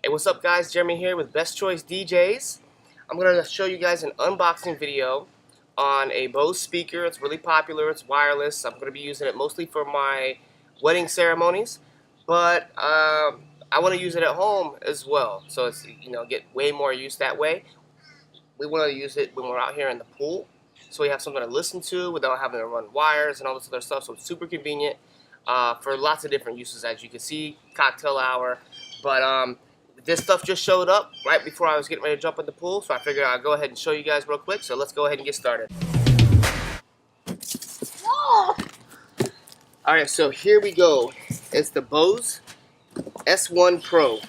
Hey, what's up guys? Jeremy here with Best Choice DJs. I'm going to show you guys an unboxing video on a Bose speaker. It's really popular, it's wireless. I'm going to be using it mostly for my wedding ceremonies, but I want to use it at home as well. So it's, get way more use that way. We want to use it when we're out here in the pool, so we have something to listen to without having to run wires and all this other stuff. So it's super convenient for lots of different uses, as you can see, cocktail hour. But this stuff just showed up right before I was getting ready to jump in the pool, so I figured I'd go ahead and show you guys real quick. So let's go ahead and get started. Alright, so here we go. It's the Bose S1 Pro.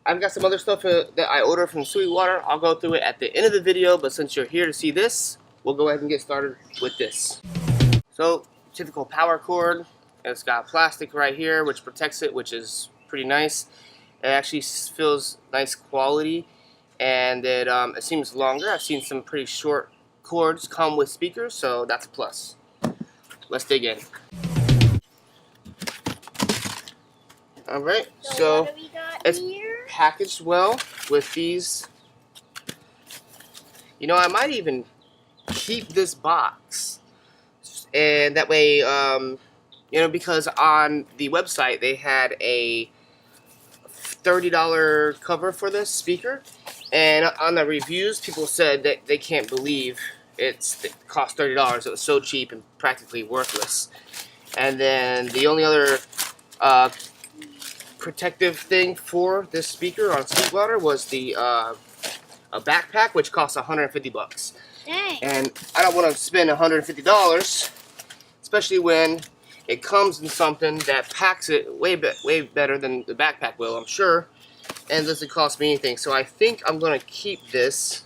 I've got some other stuff that I ordered from Sweetwater. I'll go through it at the end of the video, but since you're here to see this, we'll go ahead and get started with this. So, typical power cord. It's got plastic right here, which protects it, which is pretty nice. It actually feels nice quality, and it seems longer. I've seen some pretty short cords come with speakers, so that's a plus. Let's dig in. Alright, so what do we got it's here? Packaged well with these. I might even keep this box, and that way, because on the website they had a $30 cover for this speaker, and on the reviews people said that they can't believe it cost $30. It was so cheap and practically worthless. And then the only other protective thing for this speaker on Sweetwater was the a backpack, which costs 150 bucks. Dang. And I don't want to spend $150, especially when it comes in something that packs it way better than the backpack will, I'm sure, and doesn't cost me anything. So I think I'm going to keep this.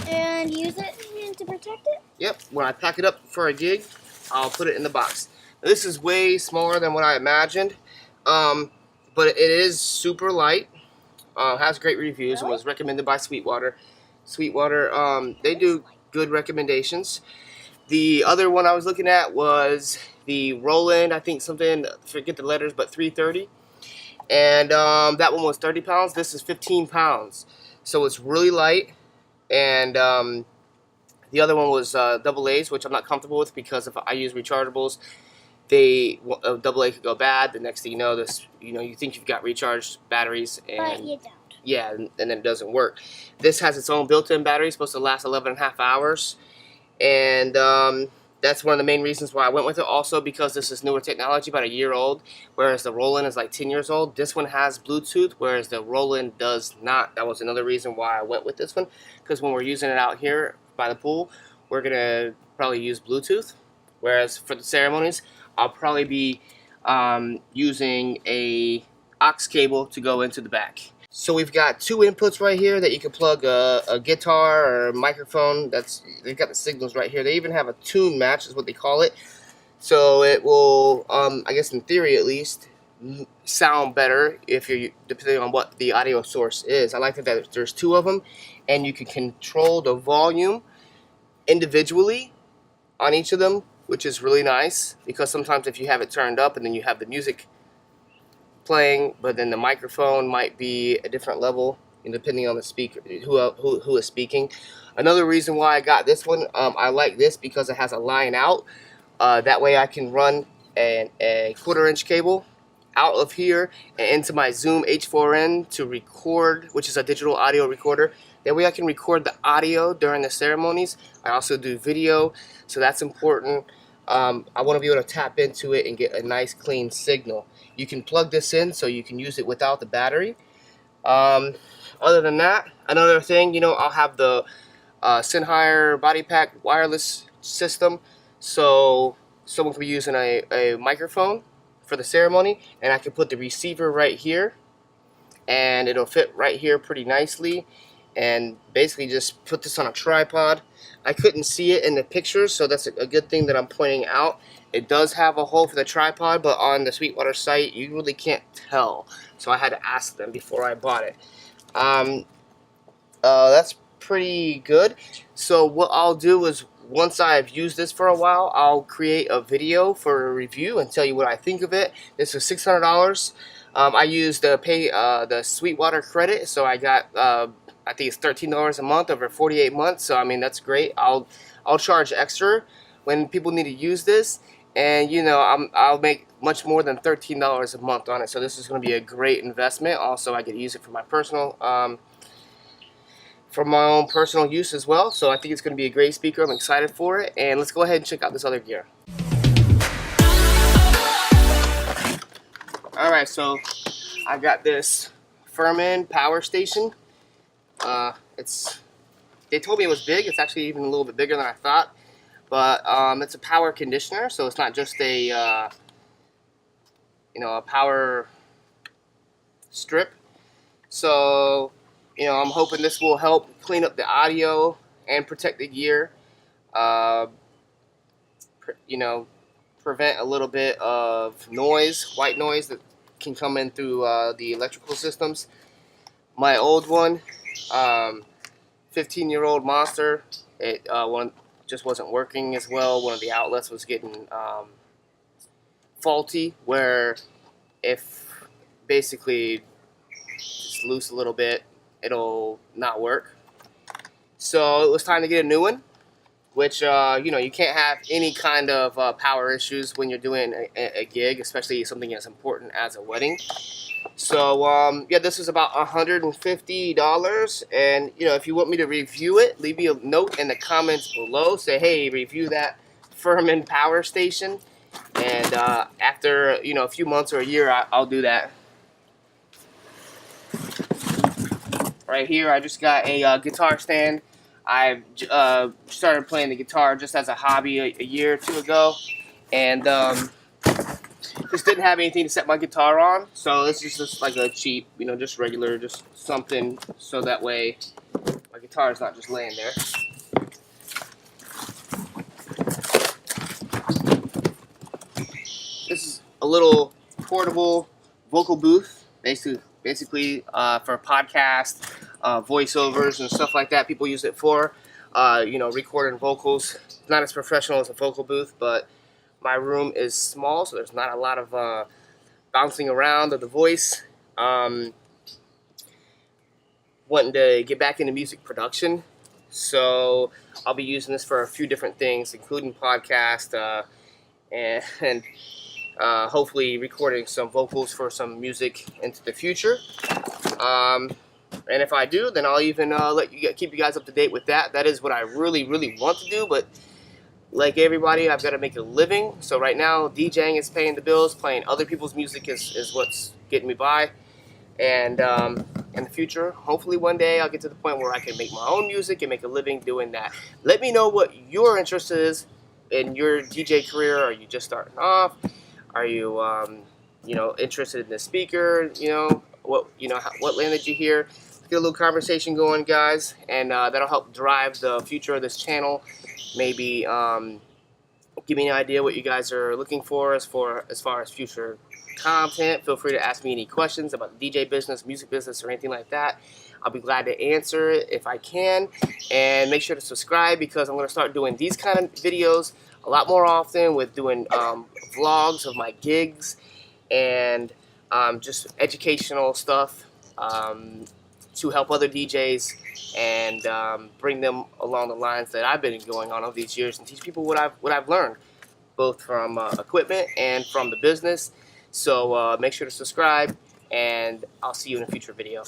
And use it to protect it? Yep, when I pack it up for a gig, I'll put it in the box. Now, this is way smaller than what I imagined, but it is super light. Has great reviews. Really? It was recommended by Sweetwater. Sweetwater, they do good recommendations. The other one I was looking at was the Roland, I think something, forget the letters, but 330. And that one was 30 pounds. This is 15 pounds. So it's really light. And the other one was double A's, which I'm not comfortable with because if I use rechargeables, double A could go bad. The next thing you know, you think you've got recharged batteries, and But you don't. yeah, and then it doesn't work. This has its own built-in battery, supposed to last 11.5 hours, and that's one of the main reasons why I went with it. Also because this is newer technology, about a year old, whereas the Roland is like 10 years old. This one has Bluetooth, whereas the Roland does not. That was another reason why I went with this one, because when we're using it out here by the pool, we're gonna probably use Bluetooth, whereas for the ceremonies, I'll probably be using a aux cable to go into the back. So we've got two inputs right here that you can plug a guitar or a microphone. They've got the signals right here. They even have a tune match, is what they call it. So it will, I guess in theory at least, sound better if you're depending on what the audio source is. I like that there's two of them, and you can control the volume individually on each of them, which is really nice, because sometimes if you have it turned up and then you have the music playing, but then the microphone might be a different level, depending on the speaker, who is speaking. Another reason why I got this one, I like this because it has a line out. That way I can run a 1/4-inch cable out of here and into my Zoom H4n to record, which is a digital audio recorder. That way I can record the audio during the ceremonies. I also do video, so that's important. I want to be able to tap into it and get a nice clean signal. You can plug this in so you can use it without the battery. Other than that, another thing, I'll have the Sennheiser body pack wireless system, so someone could be using a microphone for the ceremony, and I can put the receiver right here, and it'll fit right here pretty nicely, and basically just put this on a tripod. I couldn't see it in the pictures, so that's a good thing that I'm pointing out. It does have a hole for the tripod, but on the Sweetwater site you really can't tell, so I had to ask them before I bought it. That's pretty good. So what I'll do is, once I've used this for a while, I'll create a video for a review and tell you what I think of it. This is $600. I used the Sweetwater credit, so I got I think it's $13 a month over 48 months. So I mean that's great. I'll charge extra when people need to use this, and you know I'll make much more than $13 a month on it. So this is going to be a great investment. Also, I could use it for my personal for my own personal use as well. So I think it's going to be a great speaker. I'm excited for it, and let's go ahead and check out this other gear. Alright, so I got this Furman power station. They told me it was big. It's actually even a little bit bigger than I thought. But it's a power conditioner, so it's not just a a power strip. So I'm hoping this will help clean up the audio and protect the gear. Prevent a litlittle bit of noise, white noise that can come in through the electrical systems. My old one, 15-year-old Monster, one just wasn't working as well. One of the outlets was getting faulty, where if basically just loose a little bit, it'll not work. So it was time to get a new one, which you can't have any kind of power issues when you're doing a gig, especially something as important as a wedding. So yeah, this is about $150, and if you want me to review it, leave me a note in the comments below. Say, hey, review that Furman power station, and after a few months or a year, I'll do that. Right here, I just got a guitar stand. I started playing the guitar just as a hobby a year or two ago, and just didn't have anything to set my guitar on, so this is just like a cheap, just regular, just something, so that way my guitar is not just laying there. This is a little portable vocal booth, basically for podcast, voiceovers and stuff like that. People use it for, recording vocals. It's not as professional as a vocal booth, but my room is small, so there's not a lot of bouncing around of the voice. Wanting to get back into music production, so I'll be using this for a few different things, including podcast and hopefully recording some vocals for some music into the future. And if I do, then I'll even keep you guys up to date with that. That is what I really, really want to do, but like everybody, I've got to make a living. So right now, DJing is paying the bills. Playing other people's music is what's getting me by. And in the future, hopefully one day, I'll get to the point where I can make my own music and make a living doing that. Let me know what your interest is in your DJ career. Are you just starting off? Are you, interested in the speaker? What landed you here? Get a little conversation going, guys, and that'll help drive the future of this channel. Maybe give me an idea what you guys are looking for as far as future content. Feel free to ask me any questions about the DJ business, music business, or anything like that. I'll be glad to answer it if I can. And make sure to subscribe, because I'm going to start doing these kind of videos a lot more often, with doing vlogs of my gigs and just educational stuff to help other DJs and bring them along the lines that I've been going on all these years, and teach people what I've learned, both from equipment and from the business. So make sure to subscribe, and I'll see you in a future video.